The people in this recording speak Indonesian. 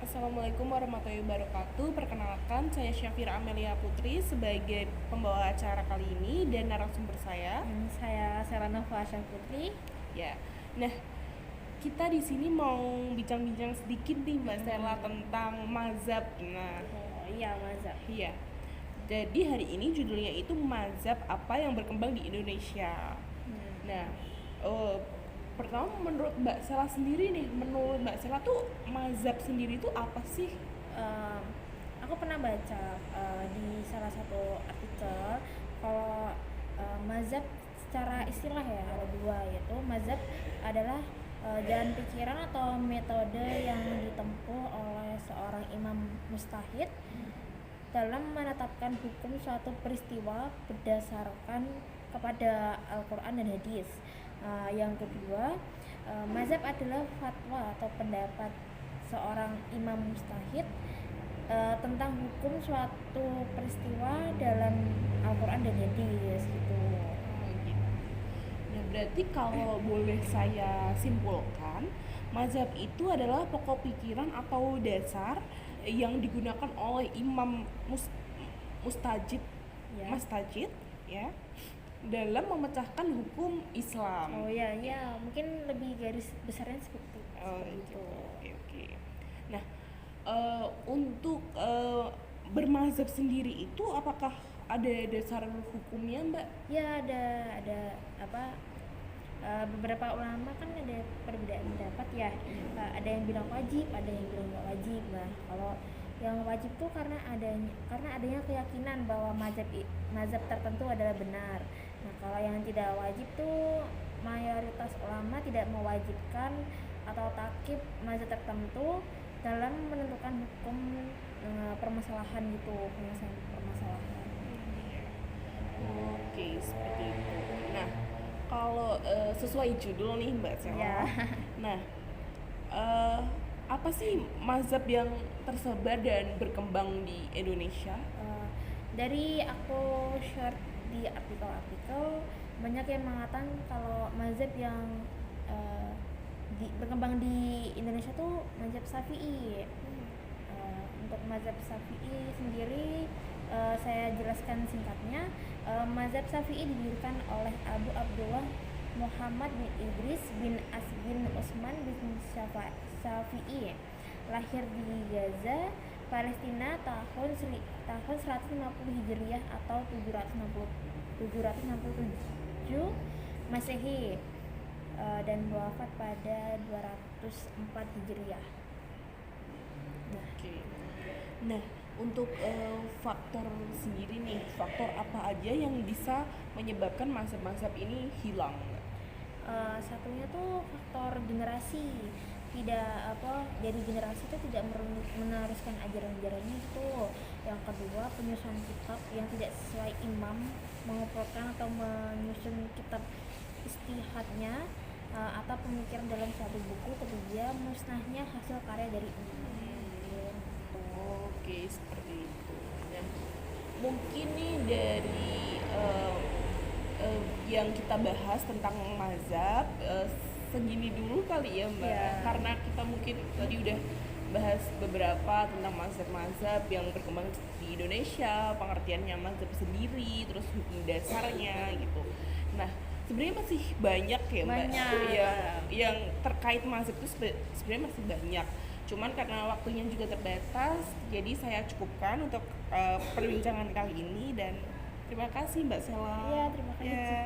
Assalamualaikum warahmatullahi wabarakatuh. Perkenalkan, saya Syafira Amelia Putri sebagai pembawa acara kali ini dan narasumber saya. Saya Seranova Asya Putri. Ya, nah kita di sini mau bincang-bincang sedikit nih Mbak Stella tentang mazhab. Nah, Oh iya, mazhab. iya. Jadi hari ini judulnya itu mazhab apa yang berkembang di Indonesia. Nah, eh, pertama menurut Mbak Stella sendiri nih, menurut Mbak Stella tuh mazhab sendiri itu apa sih? Em, aku pernah baca di salah satu artikel kalau mazhab secara istilah ya ada dua, yaitu mazhab adalah jalan pikiran atau metode yang ditempuh oleh seorang imam mustahid dalam menetapkan hukum suatu peristiwa berdasarkan kepada Al-Quran dan Hadis. Yang kedua, mazhab adalah fatwa atau pendapat seorang imam mustahid tentang hukum suatu peristiwa dalam Al-Quran dan Hadis gitu. Oh, gitu. Nah, berarti kalau boleh saya simpulkan, mazhab itu adalah pokok pikiran atau dasar yang digunakan oleh imam mustajid, Ya. mustajid, ya, dalam memecahkan hukum Islam. Oh ya, ya mungkin lebih garis besarnya seperti Oh, itu. gitu. Oke, oke. Nah, untuk bermazhab sendiri itu apakah ada dasar hukumnya, Mbak? Ya ada apa beberapa ulama kan ada perbedaan pendapat ya. Ada yang bilang wajib, ada yang bilang nggak wajib. Nah kalau yang wajib tuh karena adanya keyakinan bahwa mazhab tertentu adalah benar. Nah kalau yang tidak wajib tuh mayoritas ulama tidak mewajibkan atau takib mazhab tertentu dalam menentukan hukum permasalahan gitu, penyelesaian permasalahan. Oke, seperti itu. Nah, kalau sesuai judul nih Mbak Ya. Sela, nah eh, apa sih mazhab yang tersebar dan berkembang di Indonesia? Eh, dari aku share di artikel-artikel banyak yang mengatakan kalau mazhab yang eh, berkembang di Indonesia tuh mazhab Syafi'i. Untuk mazhab Syafi'i sendiri saya jelaskan singkatnya. Mazhab Syafi'i didirikan oleh Abu Abdullah Muhammad bin Idris bin As bin Utsman bin Syafi'i, lahir di Gaza, Palestina tahun 150 Hijriah atau 767 Masehi, dan wafat pada 204 Hijriah. Nah, Oke. Nah, untuk faktor sendiri nih, faktor apa aja yang bisa menyebabkan mazhab-mazhab ini hilang? satunya tuh faktor generasi, tidak apa jadi generasi itu tidak meneruskan ajaran-ajarannya itu. Yang kedua, penyusunan kitab yang tidak sesuai imam, mengumpulkan atau menyusun kitab istihadnya atau pemikiran dalam suatu buku. Ketiga, musnahnya hasil karya dari imam gitu. Oke, seperti itu. Nah, mungkin nih dari yang kita bahas tentang mazhab segini dulu kali ya Mbak, Ya. karena kita mungkin tadi udah bahas beberapa tentang mazhab-mazhab yang berkembang di Indonesia, pengertiannya mazhab sendiri, terus hukum dasarnya gitu. Nah, sebenarnya masih banyak ya Mbak, Banyak. ya, yang terkait mazhab itu sebenarnya masih banyak. Cuman karena waktunya juga terbatas, jadi saya cukupkan untuk perbincangan kali ini dan terima kasih Mbak Sela. Iya, terima kasih. Ya.